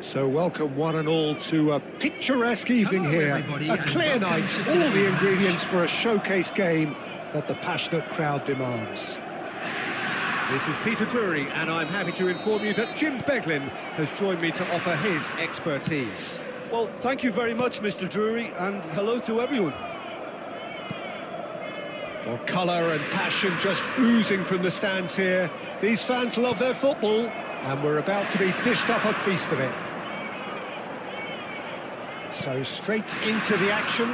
So welcome one and all to a picturesque evening here. A clear night, all the ingredients for a showcase game that the passionate crowd demands. This is Peter Drury, and I'm happy to inform you that Jim Beglin has joined me to offer his expertise. Well, thank you very much, Mr. Drury, and hello to everyone. Well, colour and passion just oozing from the stands here. These fans love their football, and we're about to be dished up a feast of it. So straight into the action.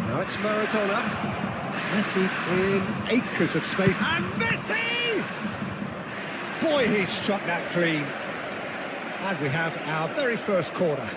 Now it's Maradona. Messi in acres of space. And Messi! Boy, he struck that clean. And we have our very first corner.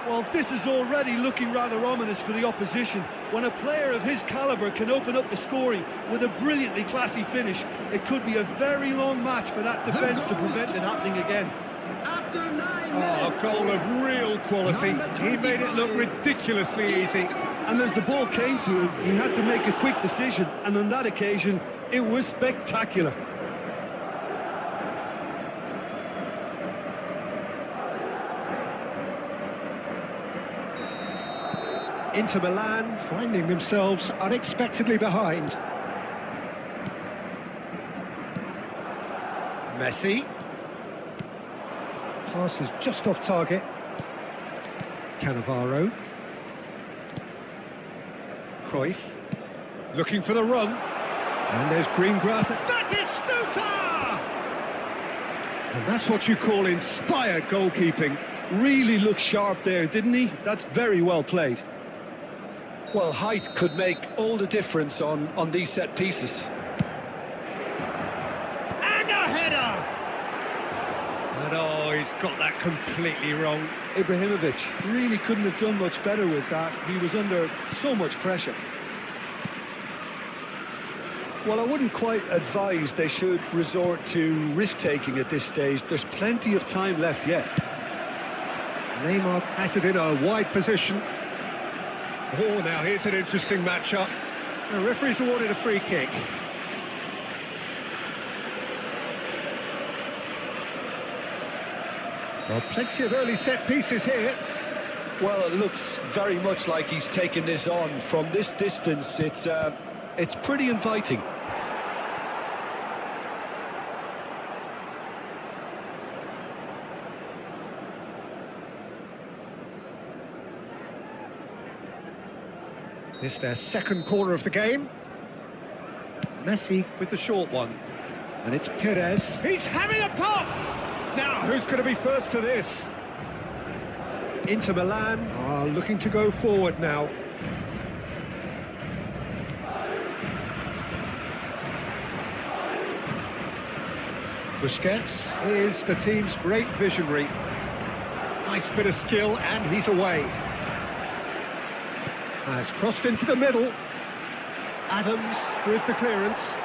Well, this is already looking rather ominous for the opposition. When a player of his calibre can open up the scoring with a brilliantly classy finish, it could be a very long match for that defence to prevent it happening again. After 9 minutes, a goal of real quality. He made it look ridiculously easy. And as the ball came to him, he had to make a quick decision, and on that occasion, it was spectacular. Inter Milan finding themselves unexpectedly behind. Messi. Pass is just off target. Cannavaro. Cruyff. Looking for the run. And there's green grass. That is Stuta! And that's what you call inspired goalkeeping. Really looked sharp there, didn't he? That's very well played. Well, height could make all the difference on these set pieces. And a header! And oh, he's got that completely wrong. Ibrahimović really couldn't have done much better with that. He was under so much pressure. Well, I wouldn't quite advise they should resort to risk-taking at this stage. There's plenty of time left yet. Neymar has it in a wide position. Oh, now here's an interesting matchup. The referee's awarded a free kick. Well, plenty of early set pieces here. Well, it looks very much like he's taken this on. From this distance, it's pretty inviting. This their second corner of the game. Messi with the short one. And it's Perez. He's having a pop! Now, who's going to be first to this? Inter Milan are looking to go forward now. Busquets is the team's great visionary. Nice bit of skill, and he's away. Has crossed into the middle. Adams with the clearance.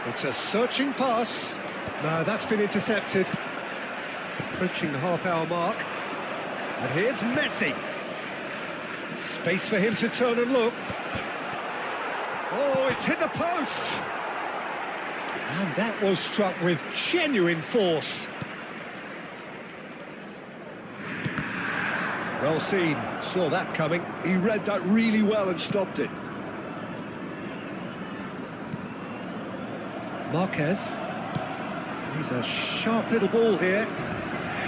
It's a searching pass. No, that's been intercepted. Approaching the half-hour mark. And here's Messi. Space for him to turn and look. Oh, it's hit the post. And that was struck with genuine force. Well seen, saw that coming. He read that really well and stopped it. Marquez. He's a sharp little ball here.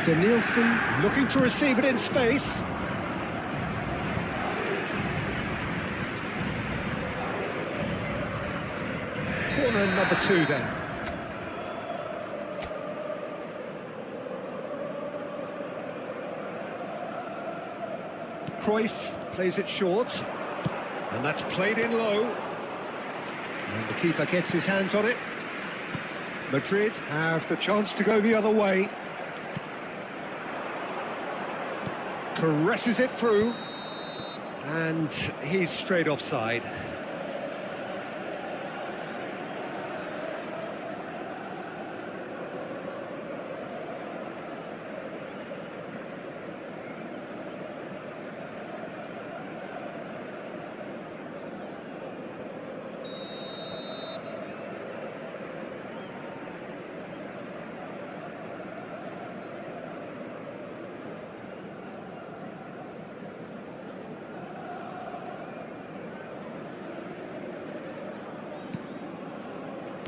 Danielson looking to receive it in space. Corner number 2 then. Cruyff plays it short, and that's played in low, and the keeper gets his hands on it. Madrid have the chance to go the other way. Caresses it through, and he's straight offside.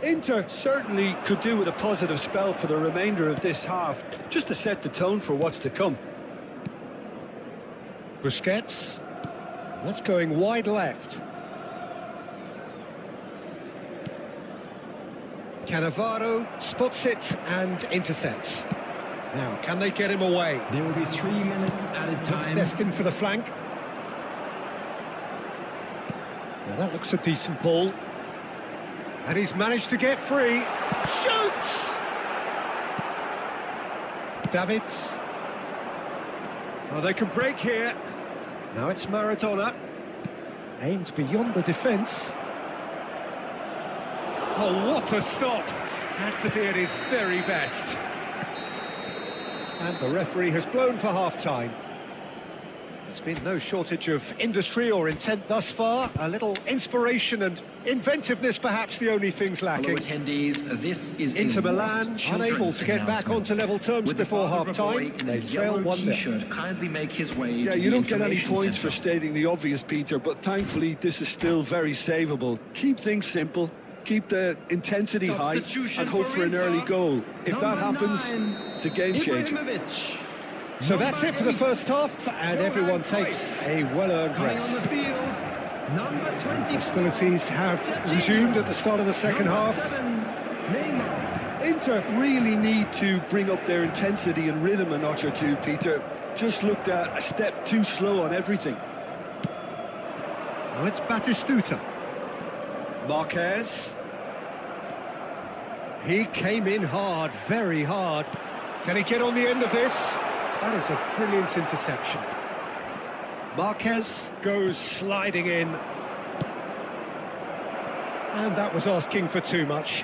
Inter certainly could do with a positive spell for the remainder of this half, just to set the tone for what's to come. Busquets. That's going wide left. Cannavaro spots it and intercepts. Now, can they get him away? There will be 3 minutes at a It's time. destined for the flank. Now that looks a decent ball. And he's managed to get free. Shoots! Davids. Oh, they can break here. Now it's Maradona. Aimed beyond the defence. Oh, what a stop! Had to be at his very best. And the referee has blown for half-time. There's been no shortage of industry or intent thus far. A little inspiration and inventiveness, perhaps the only things lacking. Fellow attendees, this is Inter Milan unable to get back onto level terms before half-time. They trail 1-0. Kindly make his way. Yeah, you don't get any points for stating the obvious, Peter, but thankfully this is still very savable. Keep things simple, keep the intensity high, and hope for an early goal. If that happens, it's a game changer. So that's it for the first half, and everyone takes a well-earned rest. Hostilities have resumed at the start of the second half. Inter really need to bring up their intensity and rhythm a notch or two, Peter. Just looked a step too slow on everything. Now it's Batistuta. Marquez. He came in hard, very hard. Can he get on the end of this? That is a brilliant interception. Marquez goes sliding in. And that was asking for too much.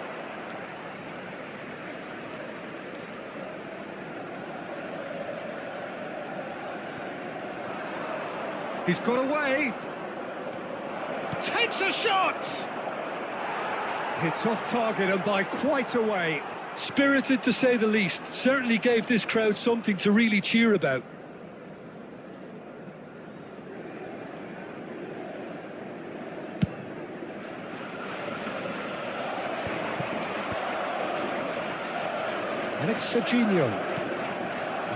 He's got away. Takes a shot! It's off target and by quite a way. Spirited to say the least. Certainly gave this crowd something to really cheer about. And it's Serginho.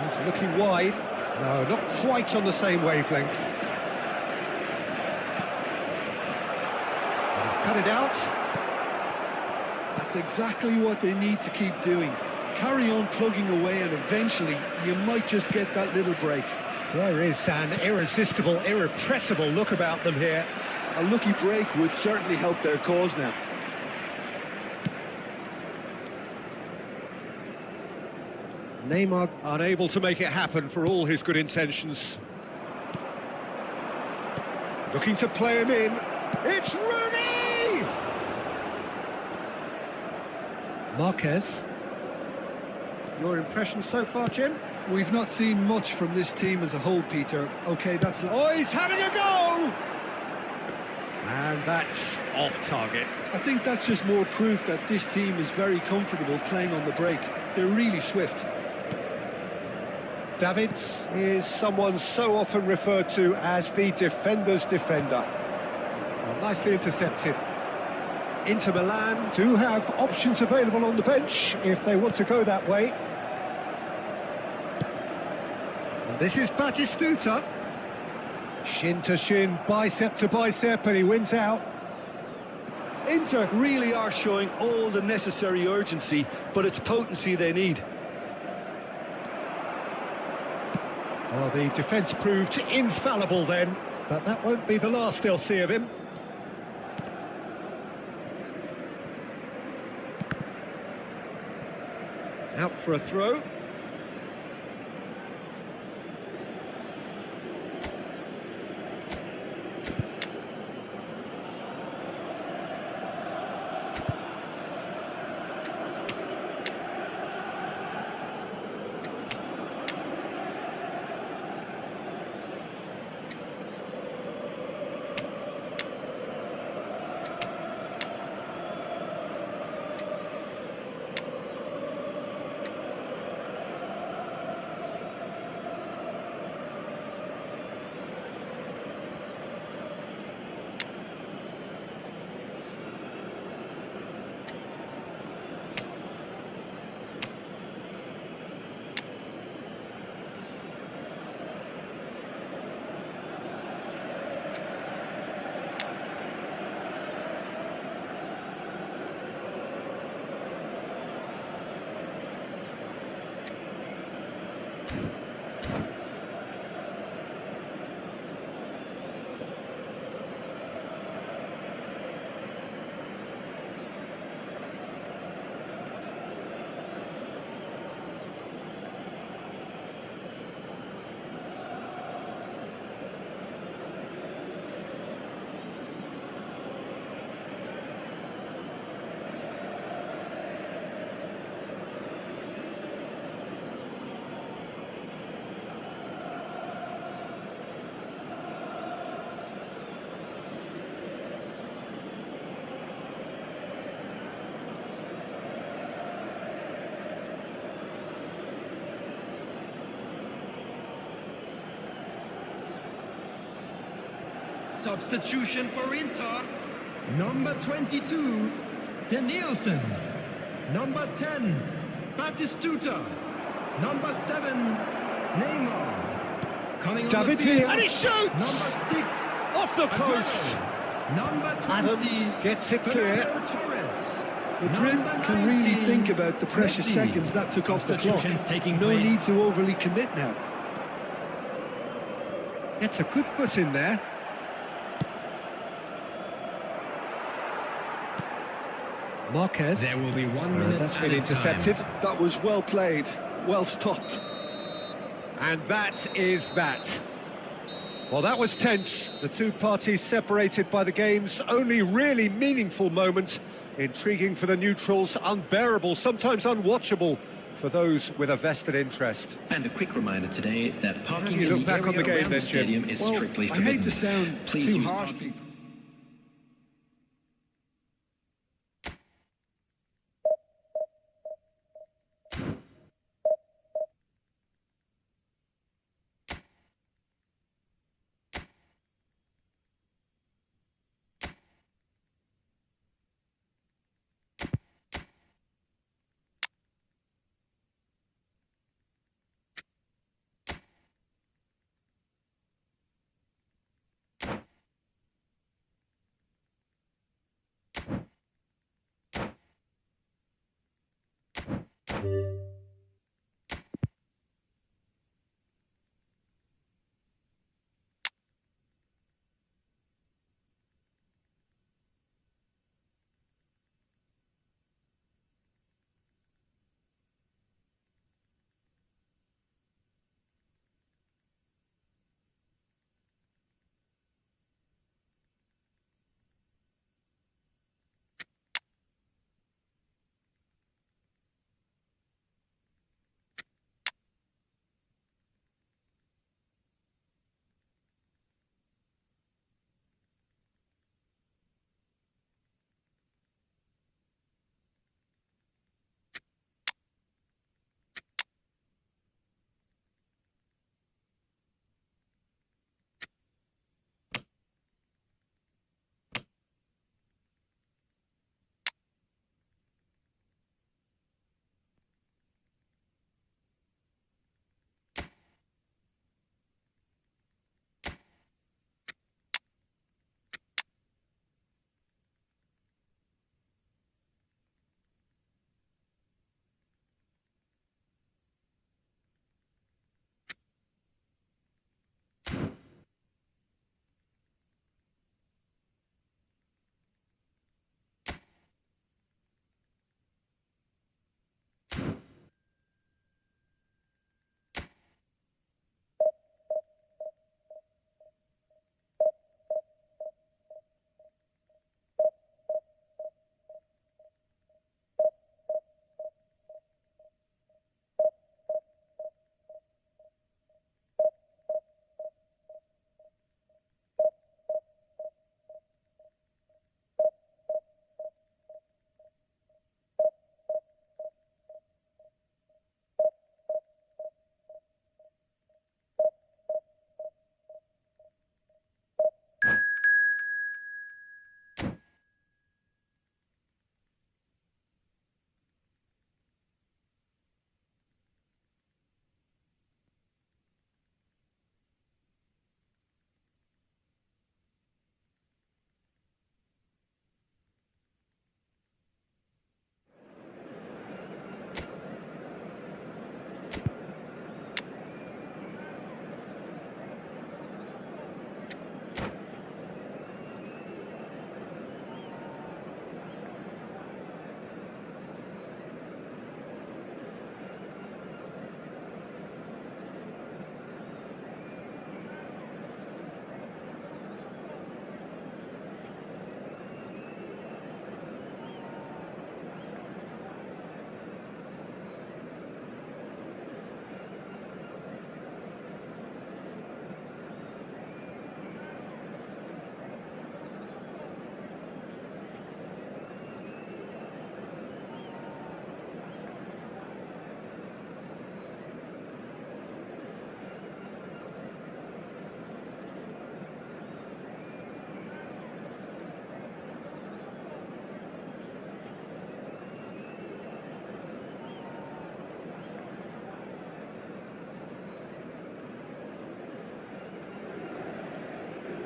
He's looking wide. No, not quite on the same wavelength. And he's cut it out. That's exactly what they need to keep doing. Carry on plugging away, and eventually you might just get that little break. There is an irresistible, irrepressible look about them here. A lucky break would certainly help their cause now. Neymar unable to make it happen for all his good intentions. Looking to play him in. It's Rooney! Marquez. Your impression so far, Jim? We've not seen much from this team as a whole, Peter. OK, that's... Oh, he's having a go! And that's off target. I think that's just more proof that this team is very comfortable playing on the break. They're really swift. Davids is someone so often referred to as the defender's defender. Well, nicely intercepted. Inter Milan do have options available on the bench if they want to go that way. And this is Batistuta. Shin to shin, bicep to bicep, and he wins out. Inter really are showing all the necessary urgency, but it's potency they need. Well, the defence proved infallible then, but that won't be the last they'll see of him. Out for a throw. substitution for Inter. Number 22, De Nielsen. Number 10, Batistuta. Number 7, Neymar. Coming on David the field, Villa, and he shoots! Number 6, Off the post! Aguero. Number 20, Adams gets it clear. Fernando Torres. Madrid Number can really 19, think about the precious Messi. seconds that took off the clock. Substitutions taking No place. need to overly commit now. Gets a good foot in there. Marquez. There will be 1 minute. That's been added intercepted. time. That was well played, well stopped. And that is that. Well, that was tense. The two parties separated by the game's only really meaningful moment. Intriguing for the neutrals, unbearable, sometimes unwatchable for those with a vested interest. And a quick reminder today that parking you in look the back on area the game around then, the Jim? stadium is Well, strictly I forbidden. hate to sound Please too use harsh, parking- Pete.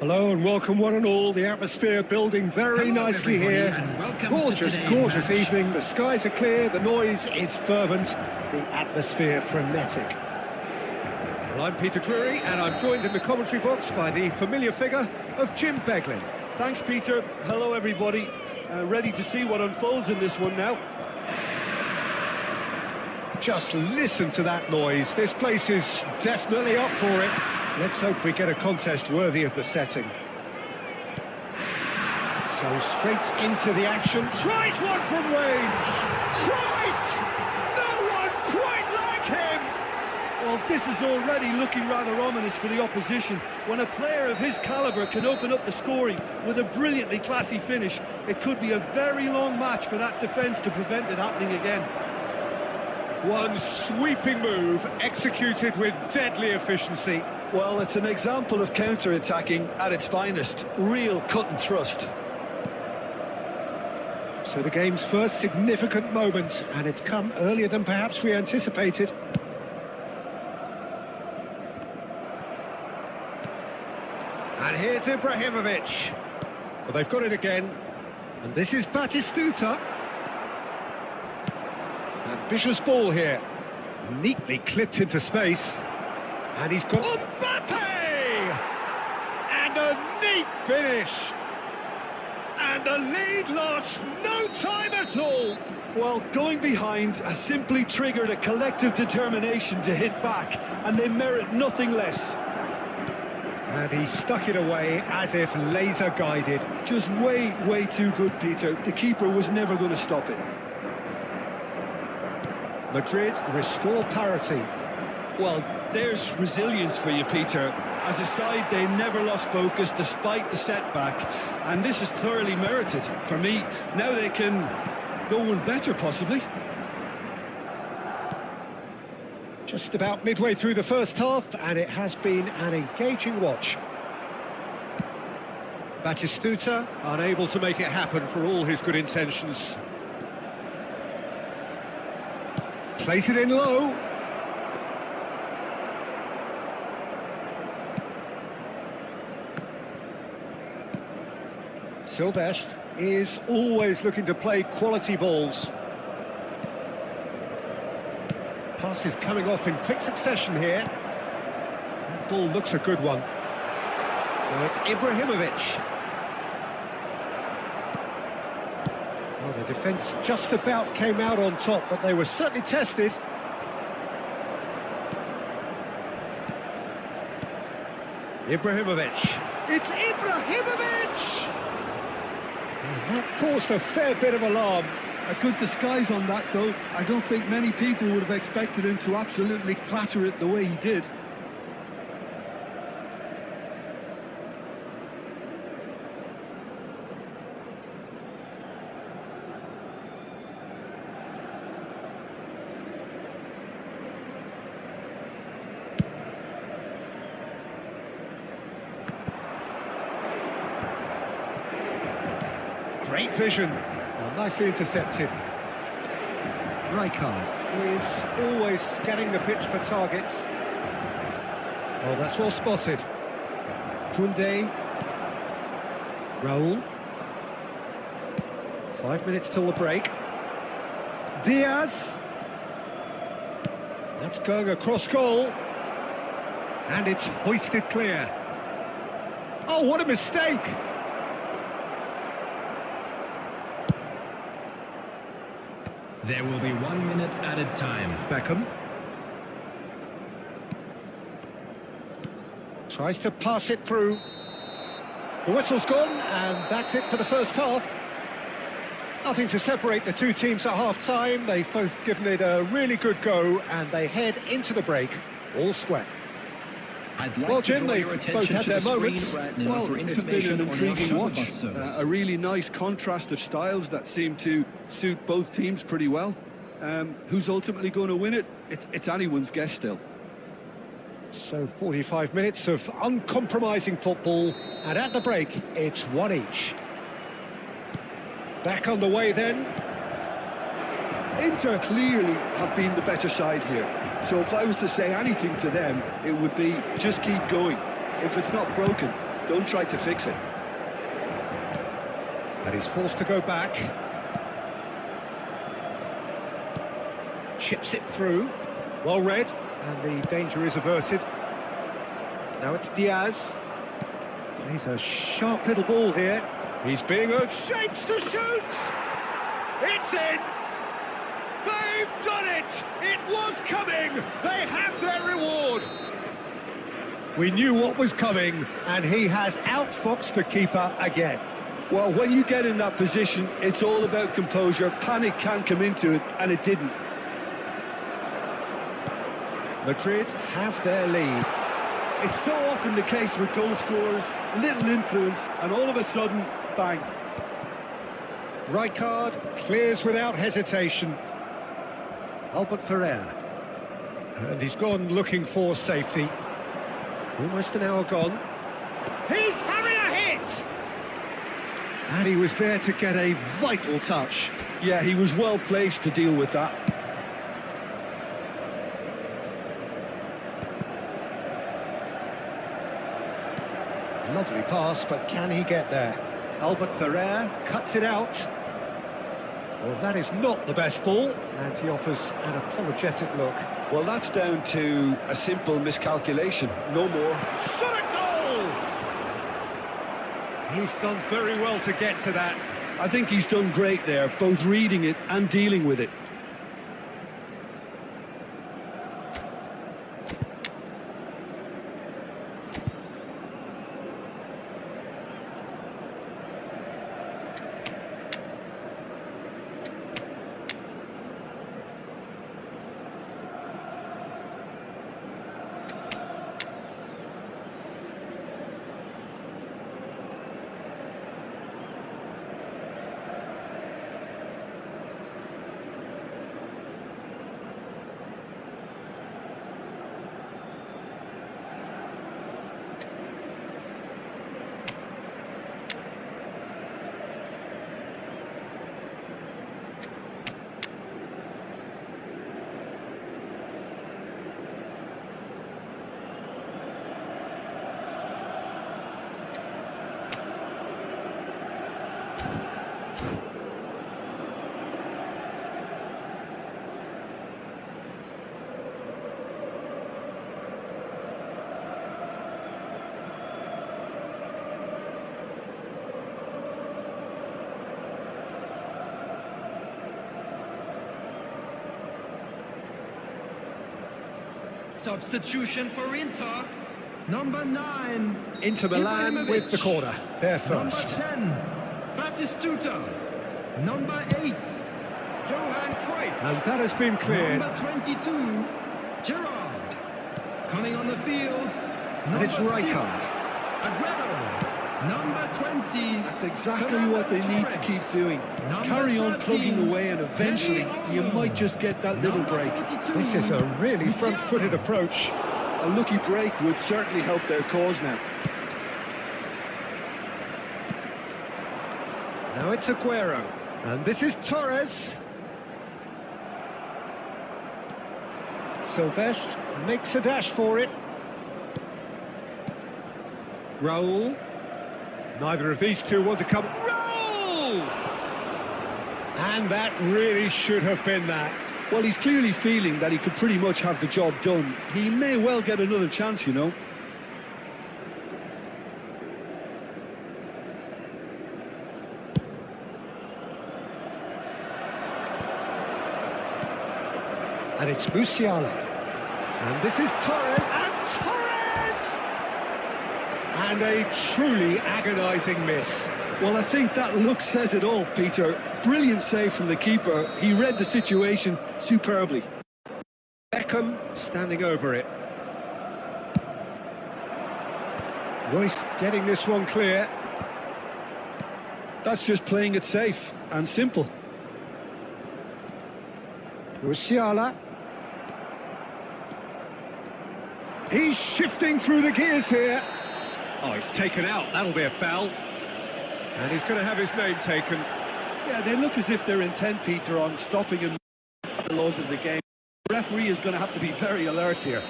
Hello and welcome one and all. The atmosphere building very Hello, nicely everybody, here. and welcome to Gorgeous, today's gorgeous match. evening. The skies are clear, the noise is fervent, the atmosphere frenetic. Well, I'm Peter Drury and I'm joined in the commentary box by the familiar figure of Jim Beglin. Thanks, Peter. Hello, everybody. Ready to see what unfolds in this one now. Just listen to that noise. This place is definitely up for it. Let's hope we get a contest worthy of the setting. So straight into the action. Tries one from range. Tries! No one quite like him! Well, this is already looking rather ominous for the opposition. When a player of his calibre can open up the scoring with a brilliantly classy finish, it could be a very long match for that defence to prevent it happening again. One sweeping move, executed with deadly efficiency. Well, it's an example of counter-attacking at its finest. Real cut and thrust. So the game's first significant moment, and it's come earlier than perhaps we anticipated. And here's Ibrahimović. Well, they've got it again. And this is Batistuta. Ambitious ball here. Neatly clipped into space. And he's got Mbappe! And a neat finish. And the lead lost no time at all. Well, going behind has simply triggered a collective determination to hit back, and they merit nothing less. And he stuck it away as if laser-guided. Just way, way too good, Peter. The keeper was never going to stop it. Madrid restore parity. Well, there's resilience for you, Peter. As a side, they never lost focus despite the setback, and this is thoroughly merited. For me, now they can go one better, possibly. Just about midway through the first half, and it has been an engaging watch. Batistuta unable to make it happen for all his good intentions. Place it in low. Silvestre is always looking to play quality balls. Passes coming off in quick succession here. That ball looks a good one. Now it's Ibrahimović. Well, the defence just about came out on top, but they were certainly tested. Ibrahimović. It's Ibrahimović! And that caused a fair bit of alarm. A good disguise on that, though. I don't think many people would have expected him to absolutely clatter it the way he did. Great vision. Well, nicely intercepted. Rijkaard is always scanning the pitch for targets. Oh, that's well spotted. Koundé. Raul. 5 minutes till the break. Diaz. That's going across goal. And it's hoisted clear. Oh, what a mistake! There will be 1 minute added time. Beckham. Tries to pass it through. The whistle's gone, and that's it for the first half. Nothing to separate the two teams at half-time. They've both given it a really good go, and they head into the break all square. I'd like Well, to Jim, draw they've your both attention had to their the screen moments. right now Well, for it's been an information on our intriguing shuttle watch. bus service. A really nice contrast of styles that seem to suit both teams pretty well. Who's ultimately going to win it? It's anyone's guess still. So 45 minutes of uncompromising football, and at the break, it's one each. Back on the way then. Inter clearly have been the better side here. So if I was to say anything to them, it would be just keep going. If it's not broken, Don't try to fix it. And he's forced to go back. Chips it through. Well read. And the danger is averted. Now it's Diaz. He's a sharp little ball here. He's being urged. Shapes to shoot! It's in! They've done it! It was coming! They have their reward! We knew what was coming, and he has outfoxed the keeper again. Well, when you get in that position, it's all about composure. Panic can't come into it, and it didn't. Madrid have their lead. It's so often the case with goal scorers, little influence, and all of a sudden, bang. Rijkaard clears without hesitation. Albert Ferrer. And he's gone looking for safety. Almost an hour gone. He's having a hit! And he was there to get a vital touch. Yeah, he was well placed to deal with that. Lovely pass, but can he get there? Albert Ferrer cuts it out. Well, that is not the best ball, and he offers an apologetic look. Well, that's down to a simple miscalculation, no more. Shot a goal! He's done very well to get to that. I think he's done great there, both reading it and dealing with it. Substitution for Inter. Number 9. Inter Milan Ibrahimović. with the corner. They're first. Number 10. Batistuta. Number 8. Johan Cruyff. And that has been cleared. Number 22. Gerrard. Coming on the field. And it's number 6, Rijkaard. Aguero. Number 20. That's exactly what they need to keep doing. Carry on plugging away, and eventually you might just get that little break. This is a really front-footed approach. A lucky break would certainly help their cause now. Now it's Aguero. And this is Torres. Silvestre makes a dash for it. Raul. Neither of these two want to come. Raul! And that really should have been that. Well, he's clearly feeling that he could pretty much have the job done. He may well get another chance, you know. And it's Musiala. And this is Torres. And Torres! And a truly agonising miss. Well, I think that look says it all, Peter. Brilliant save from the keeper. He read the situation superbly. Beckham standing over it. Royce getting this one clear. That's just playing it safe and simple. Musiala. He's shifting through the gears here. Oh, he's taken out. That'll be a foul. And he's going to have his name taken. Yeah, they look as if they're intent, Peter, on stopping him the laws of the game. The referee is going to have to be very alert here.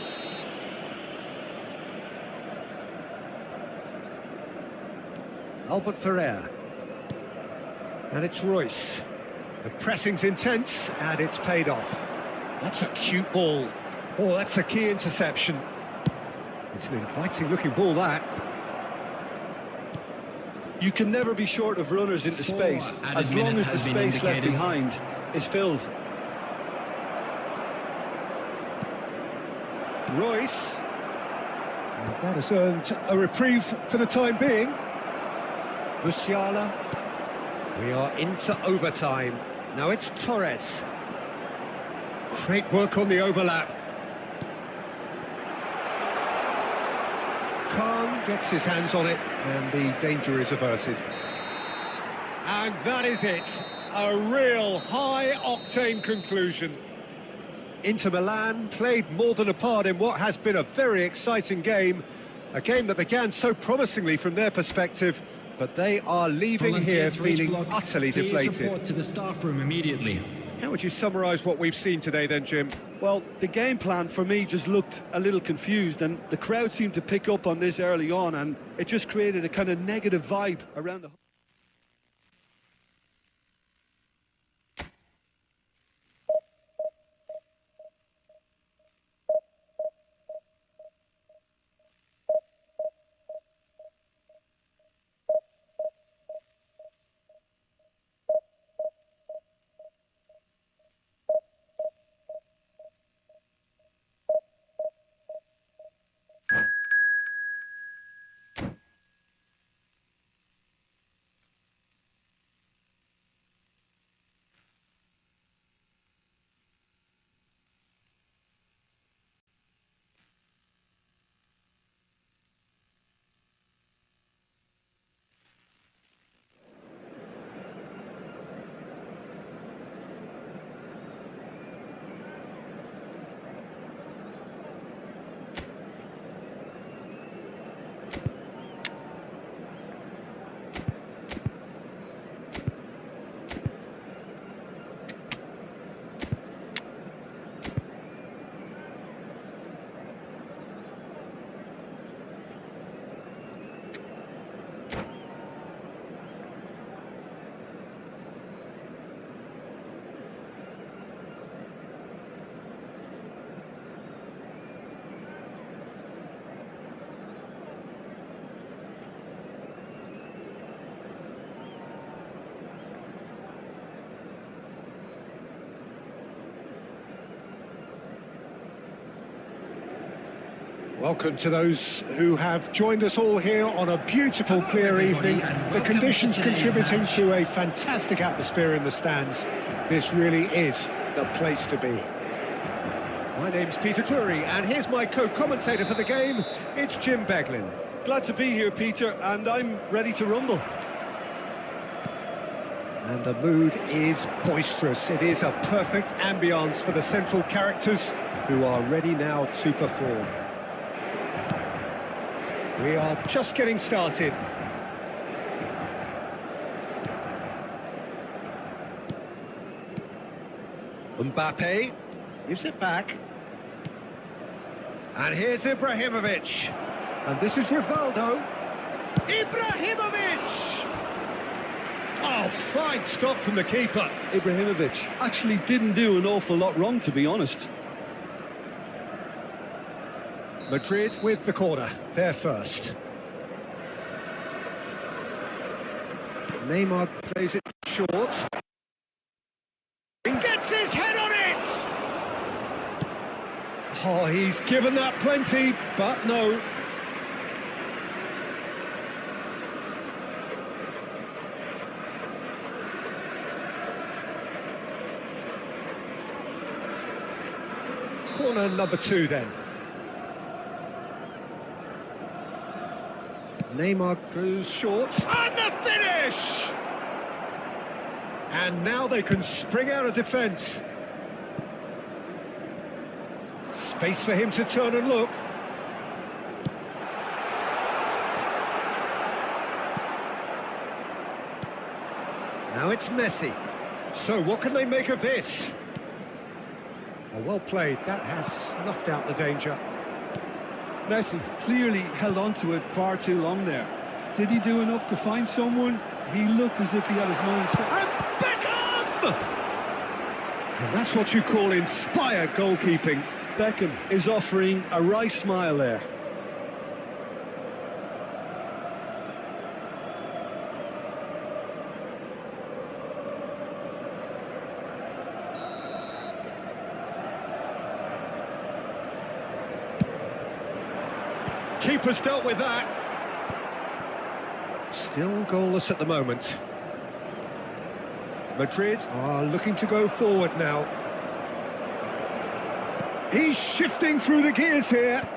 Albert Ferrer. And it's Royce. The pressing's intense, and it's paid off. That's a cute ball. Oh, that's a key interception. It's an inviting-looking ball, that. You can never be short of runners into space, as long as the space left behind is filled. Royce. And that has earned a reprieve for the time being. Musiala. We are into overtime. Now it's Torres. Great work on the overlap. Khan gets his hands on it, and the danger is averted. And that is it. A real high-octane conclusion. Inter Milan played more than a part in what has been a very exciting game. A game that began so promisingly from their perspective, but they are leaving here feeling utterly deflated. Report to the staff room immediately. How would you summarise what we've seen today then, Jim? Well, the game plan for me just looked a little confused, and the crowd seemed to pick up on this early on, and it just created a kind of negative vibe around the... Welcome to those who have joined us all here on a beautiful, clear evening. The conditions contributing to a fantastic atmosphere in the stands. This really is the place to be. My name's Peter Drury, and here's my co-commentator for the game. It's Jim Beglin. Glad to be here, Peter, and I'm ready to rumble. And the mood is boisterous. It is a perfect ambience for the central characters who are ready now to perform. We are just getting started. Mbappe gives it back. And here's Ibrahimović. And this is Rivaldo. Ibrahimović! Oh, fine stop from the keeper. Ibrahimović actually didn't do an awful lot wrong, to be honest. Madrid with the corner, they're first. Neymar plays it short. Gets his head on it! Oh, he's given that plenty, but no. Corner number 2 then. Neymar goes short. And the finish! And now they can spring out of defence. Space for him to turn and look. Now it's Messi. So what can they make of this? Oh, well played. That has snuffed out the danger. Messi clearly held on to it far too long there. Did he do enough to find someone? He looked as if he had his mind set. And Beckham! And that's what you call inspired goalkeeping. Beckham is offering a right smile there. Keeper's dealt with that. Still goalless at the moment. Madrid are looking to go forward now. He's shifting through the gears here.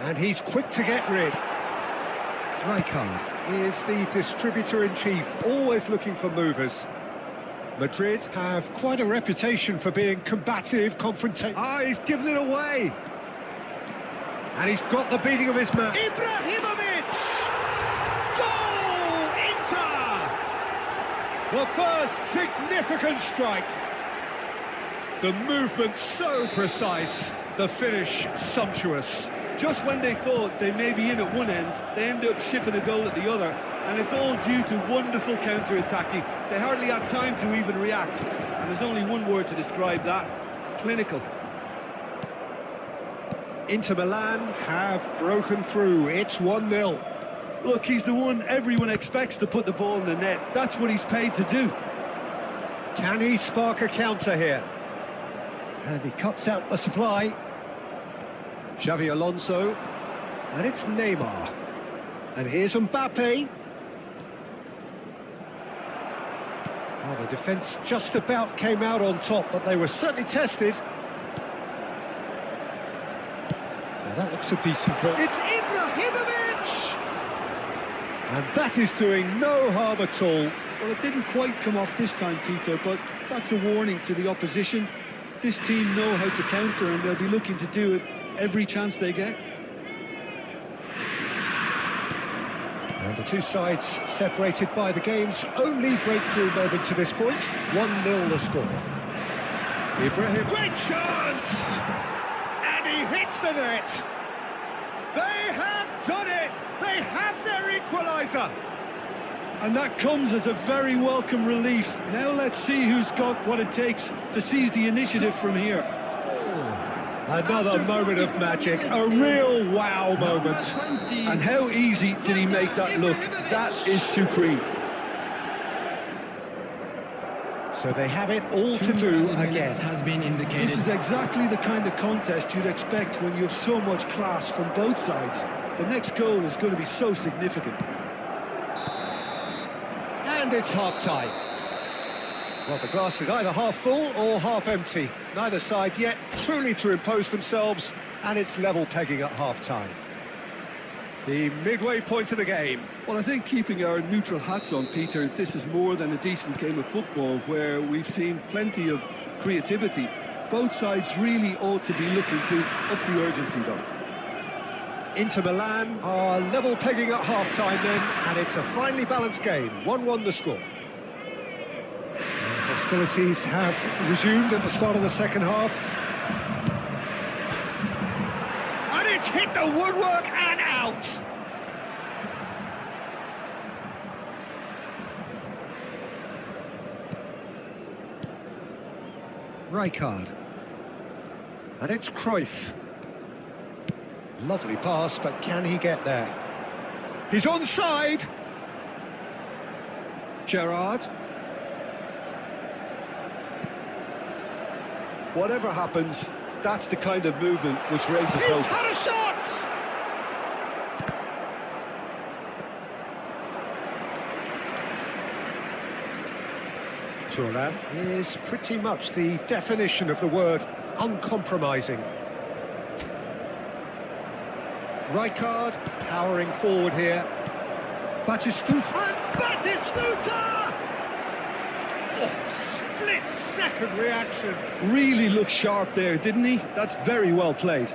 And he's quick to get rid. Rijkaard is the distributor-in-chief, always looking for movers. Madrid have quite a reputation for being combative, confrontative. Ah, he's given it away. And he's got the beating of his man. Ibrahimović! Goal! Inter! The first significant strike. The movement so precise, the finish sumptuous. Just when they thought they may be in at one end, they end up shipping a goal at the other, and it's all due to wonderful counter-attacking. They hardly had time to even react, and there's only one word to describe that: clinical. Inter Milan have broken through. It's 1-0. Look, he's the one everyone expects to put the ball in the net. That's what he's paid to do. Can he spark a counter here? And he cuts out the supply. Xavi Alonso. And it's Neymar. And here's Mbappe. Well, the defence just about came out on top, but they were certainly tested. Now that looks a decent ball. It's Ibrahimović! And that is doing no harm at all. Well, it didn't quite come off this time, Peter, but that's a warning to the opposition. This team know how to counter, and they'll be looking to do it every chance they get. And the two sides separated by the game's only breakthrough moment to this point. 1-0 the score. Ibrahim, great chance! And he hits the net. They have done it! They have their equaliser! And that comes as a very welcome relief. Now let's see who's got what it takes to seize the initiative from here. Another moment of magic, a real wow moment. And how easy did he make that look? That is supreme. So they have it all to do again. Has been indicated. This is exactly the kind of contest you'd expect when you have so much class from both sides. The next goal is going to be so significant. And it's half-time. Well, the glass is either half full or half empty. Neither side yet truly to impose themselves, and it's level pegging at half-time. The midway point of the game. Well, I think keeping our neutral hats on, Peter, this is more than a decent game of football where we've seen plenty of creativity. Both sides really ought to be looking to up the urgency, though. Inter Milan are level pegging at half-time then, and it's a finely balanced game. 1-1 the score. Hostilities have resumed at the start of the second half. And it's hit the woodwork and out! Rijkaard. And it's Cruyff. Lovely pass, but can he get there? He's onside! Gerrard. Whatever happens, that's the kind of movement which raises hope. He's had a shot! Thuram is pretty much the definition of the word uncompromising. Rijkaard powering forward here. Batistuta! And Batistuta! Oh, split-second reaction. Really looked sharp there, didn't he? That's very well played.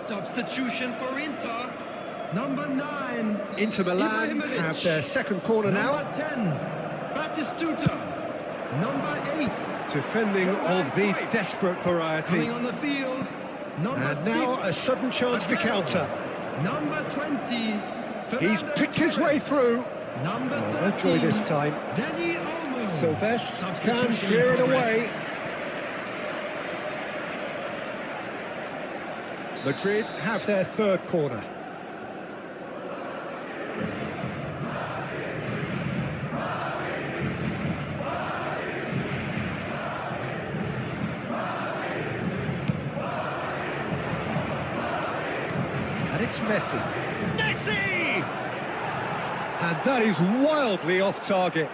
Substitution for Inter. Number 9. Inter Milan Ibrahimović. have their second corner now. Number 10. Batistuta. Number 8. Defending of the desperate variety. Coming on the field. Number And now 6. a sudden chance to counter. Number 20. He's Fernando picked his way Torres. through. Number No 13. joy this time. Dani Olmo. Sylvestre can Substitution clear in it progress. away. Madrid have their third corner. And it's Messi. Messi! And that is wildly off target.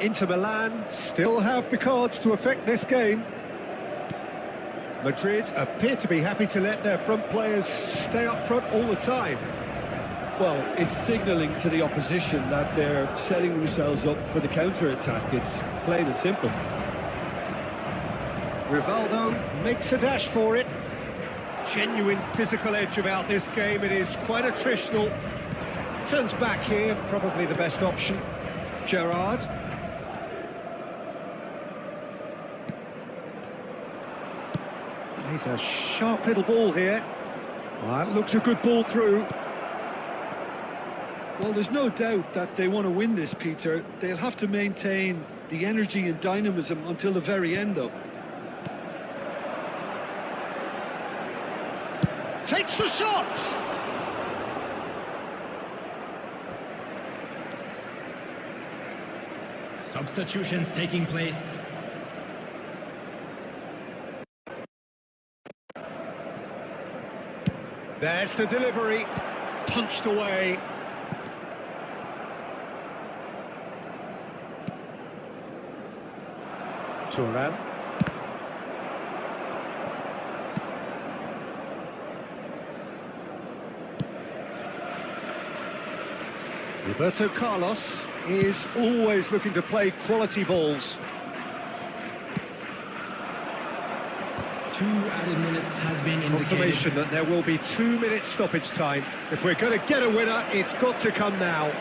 Inter Milan still have the cards to affect this game. Madrid appear to be happy to let their front players stay up front all the time. Well, it's signalling to the opposition that they're setting themselves up for the counter-attack. It's plain and simple. Rivaldo makes a dash for it. Genuine physical edge about this game. It is quite attritional. Turns back here, probably the best option. Gerrard. He's a sharp little ball here. Well, that looks a good ball through. Well, there's no doubt that they want to win this, Peter. They'll have to maintain the energy and dynamism until the very end, though. Takes the shot! Substitutions taking place. There's the delivery. Punched away. Turan. Roberto Carlos is always looking to play quality balls. 2 added minutes has been indicated. Confirmation that there will be 2 minutes stoppage time. If we're going to get a winner, it's got to come now.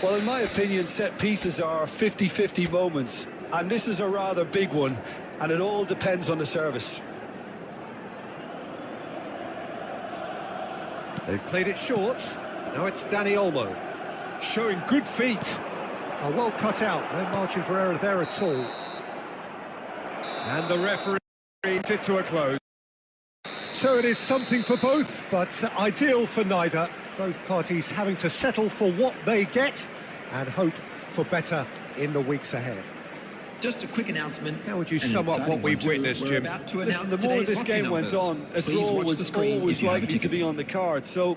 Well, in my opinion, set pieces are 50-50 moments, and this is a rather big one, and it all depends on the service. They've played it short. Now it's Dani Olmo. Showing good feet. Oh, well cut out. No margin for error there at all. And the referee brings it to a close. So it is something for both, but ideal for neither. Both parties having to settle for what they get and hope for better in the weeks ahead. Just a quick announcement. How would you sum up what we've witnessed, Jim? Listen, the more this game went on, a draw was always likely to be on the card, so